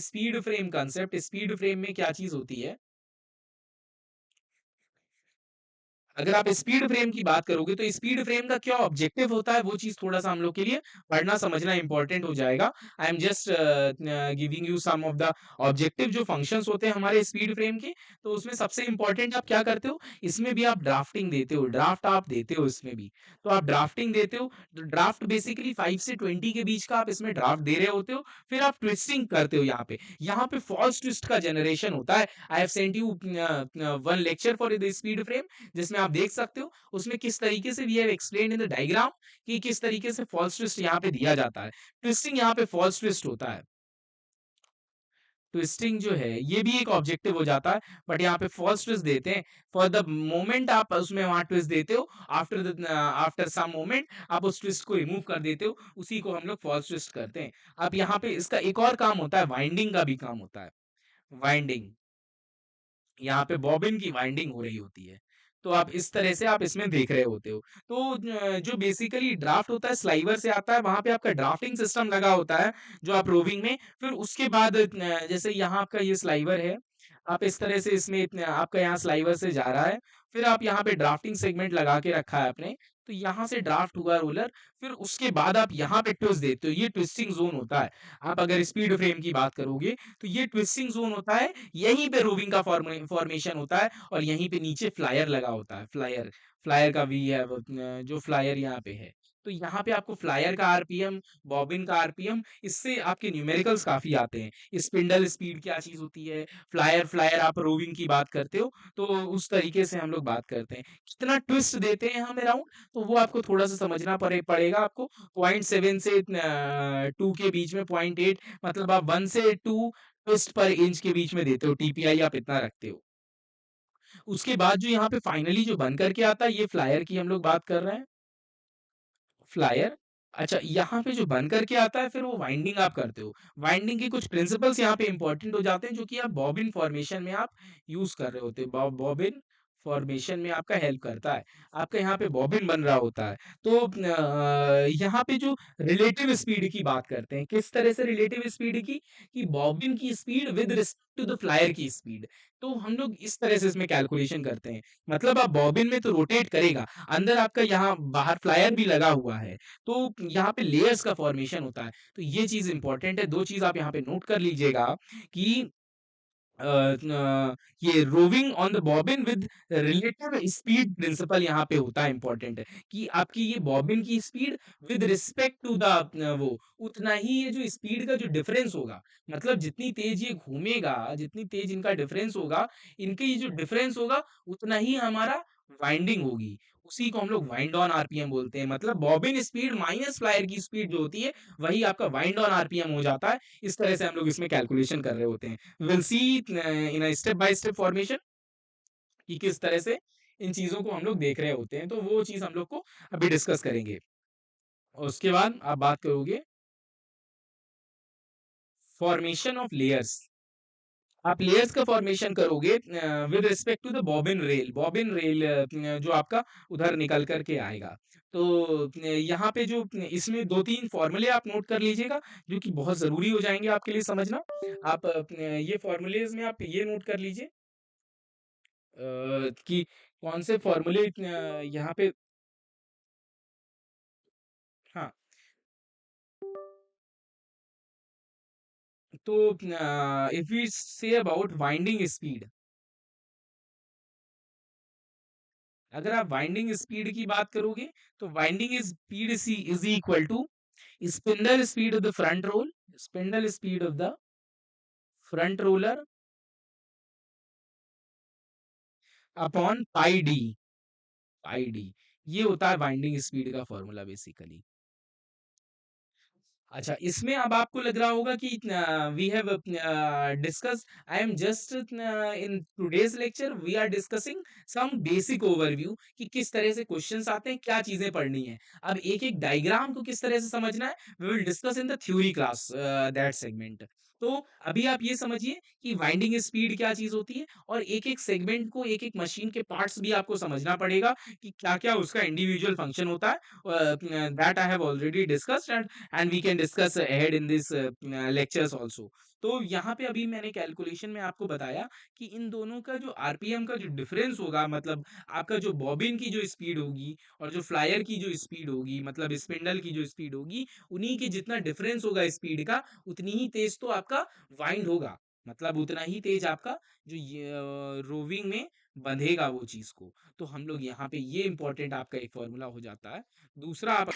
Speed frame concept, speed frame में क्या चीज होती है, अगर आप स्पीड फ्रेम की बात करोगे तो स्पीड फ्रेम का क्या ऑब्जेक्टिव होता है वो चीज थोड़ा सा हम लोग के लिए पढ़ना समझना इंपॉर्टेंट हो जाएगा। I am just giving you some of the objective जो फंक्शंस होते हैं हमारे स्पीड फ्रेम के। तो उसमें सबसे इंपॉर्टेंट आप क्या करते हो, इसमें भी आप ड्राफ्टिंग देते हो, ड्राफ्ट आप देते हो इसमें भी। तो आप ड्राफ्टिंग देते हो, तो ड्राफ्ट बेसिकली 5 से 20 के बीच का आप इसमें ड्राफ्ट दे रहे होते हो। फिर आप ट्विस्टिंग करते हो, यहाँ पे फॉल्स ट्विस्ट का जनरेशन होता है। I have sent you one lecture for the speed frame, जिसमें आप देख सकते हो उसमें किस तरीके से we have explained in the diagram कि किस तरीके से फॉल्स ट्विस्ट यहाँ पे दिया जाता है। ट्विस्टिंग यहाँ पे फॉल्स ट्विस्ट होता है। ट्विस्टिंग जो है ये भी एक ऑब्जेक्टिव हो जाता है, बट यहाँ पे फॉल्स ट्विस्ट देते हैं। फॉर द मोमेंट आप उसमें वहां ट्विस्ट देते हो, आफ्टर सम मोमेंट आप उस ट्विस्ट को रिमूव कर देते हो, उसी को हम लोग फॉल्स ट्विस्ट करते हैं। अब यहाँ पे इसका एक और काम होता है, वाइंडिंग का भी काम होता है। वाइंडिंग, यहाँ पे बॉबिन की वाइंडिंग हो रही होती है। तो आप इस तरह से आप इसमें देख रहे होते हो। तो जो बेसिकली ड्राफ्ट होता है स्लाइवर से आता है, वहां पे आपका ड्राफ्टिंग सिस्टम लगा होता है जो आप रोविंग में, फिर उसके बाद जैसे यहाँ आपका ये स्लाइवर है, आप इस तरह से इसमें इतने आपका यहाँ स्लाइवर से जा रहा है, फिर आप यहाँ पे ड्राफ्टिंग सेगमेंट लगा के रखा है आपने, तो यहाँ से ड्राफ्ट हुआ रोलर, फिर उसके बाद आप यहाँ पे ट्विस्ट देते हो, ये ट्विस्टिंग जोन होता है। आप अगर स्पीड फ्रेम की बात करोगे तो ये ट्विस्टिंग जोन होता है, यहीं पे रोविंग का फॉर्मेशन होता है, और यहीं पे नीचे फ्लायर लगा होता है। फ्लायर, फ्लायर का वी है जो फ्लायर यहाँ पे है। तो यहाँ पे आपको फ्लायर का आरपीएम, बॉबिन का आरपीएम, इससे आपके न्यूमेरिकल्स काफी आते हैं। स्पिंडल स्पीड क्या चीज होती है, फ्लायर, फ्लायर आप रोविंग की बात करते हो, तो उस तरीके से हम लोग बात करते हैं। कितना ट्विस्ट देते हैं हम अराउंड, तो वो आपको थोड़ा सा समझना पड़ेगा आपको। 0.7 से 2 के बीच में, 0.8, मतलब आप 1 से 2 ट्विस्ट पर इंच के बीच में देते हो, टीपीआई आप इतना रखते हो। उसके बाद जो यहाँ पे फाइनली जो बन करके आता है, ये फ्लायर की हम लोग बात कर रहे हैं, फ्लायर। अच्छा, यहाँ पे जो बन करके आता है फिर वो वाइंडिंग आप करते हो। वाइंडिंग के कुछ प्रिंसिपल्स यहाँ पे इंपॉर्टेंट हो जाते हैं, जो कि आप बॉबिन फॉर्मेशन में आप यूज कर रहे होते हो। बॉबिन फॉर्मेशन में आपका हेल्प करता है, आपका यहाँ पे बॉबिन बन रहा होता है। तो यहाँ पे जो रिलेटिव स्पीड की बात करते हैं, किस तरह से रिलेटिव स्पीड की, कि बॉबिन की speed with respect to the flyer की स्पीड। तो हम लोग इस तरह से इसमें कैलकुलेशन करते हैं। मतलब आप बॉबिन में तो रोटेट करेगा, अंदर आपका यहाँ बाहर फ्लायर भी लगा हुआ है, तो यहाँ पे लेयर्स का फॉर्मेशन होता है। तो ये चीज इंपॉर्टेंट है, दो चीज आप यहाँ पे नोट कर लीजिएगा कि ये roving on the bobbin with relative speed principle यहाँ पे होता है, इंपॉर्टेंट है कि आपकी ये बॉबिन की speed with respect to the वो, उतना ही ये जो स्पीड का जो डिफरेंस होगा, मतलब जितनी तेज ये घूमेगा, जितनी तेज इनका डिफरेंस होगा, इनके ये जो डिफरेंस होगा, उतना ही हमारा वाइंडिंग होगी। उसी को हम लोग वाइंड ऑन आरपीएम बोलते हैं। मतलब बॉबिन स्पीड माइनस फ्लायर की स्पीड जो होती है, वही आपका वाइंड ऑन आरपीएम हो जाता है। इस तरह से हम लोग इसमें कैलकुलेशन कर रहे होते हैं। Will see in a step by step formation कि किस तरह से इन चीजों को हम लोग देख रहे होते हैं, तो वो चीज हम लोग को अभी डिस्कस करेंगे। और उसके बाद आप बात करोगे फॉर्मेशन ऑफ लेयर्स। आप लेयर्स का फॉर्मेशन करोगे with respect to the bobbin rail, bobbin rail जो आपका उधर निकल करके आएगा। तो यहाँ पे जो इसमें दो तीन फॉर्मूले आप नोट कर लीजिएगा, जो कि बहुत जरूरी हो जाएंगे आपके लिए समझना। आप ये फॉर्मूलेज में आप ये नोट कर लीजिए कि कौन से फॉर्मूले यहाँ पे, हाँ। तो if we say about winding speed, अगर आप वाइंडिंग स्पीड की बात करोगे तो winding speed C is equal to spindle speed of the front roll, spindle speed of the front roller upon pi D, pi D. ये होता है winding speed का फॉर्मूला बेसिकली। अच्छा, इसमें अब आपको लग रहा होगा कि we have discuss, I am just in today's lecture we are discussing some basic overview कि किस तरह से क्वेश्चंस आते हैं, क्या चीजें पढ़नी है। अब एक एक डायग्राम को किस तरह से समझना है, we will discuss in the theory class, that segment. तो अभी आप ये समझिए कि वाइंडिंग स्पीड क्या चीज होती है, और एक एक सेगमेंट को, एक एक मशीन के पार्ट्स भी आपको समझना पड़ेगा कि क्या क्या उसका इंडिविजुअल फंक्शन होता है। That I have already discussed, and we can discuss ahead in this lectures also. तो यहाँ पे अभी मैंने कैलकुलेशन में आपको बताया कि इन दोनों का जो आरपीएम का जो डिफरेंस होगा, मतलब आपका जो बॉबिन की जो स्पीड होगी और जो फ्लायर की जो स्पीड होगी, मतलब स्पिंडल की जो स्पीड होगी, उन्हीं के जितना डिफरेंस होगा स्पीड का, उतनी ही तेज तो आपका वाइंड होगा। मतलब उतना ही तेज आपका जो ये रोविंग में बंधेगा वो चीज़ को। तो हम लोग यहाँ पे ये इम्पोर्टेंट आपका एक फ़ॉर्मूला हो जाता है। दूसरा आप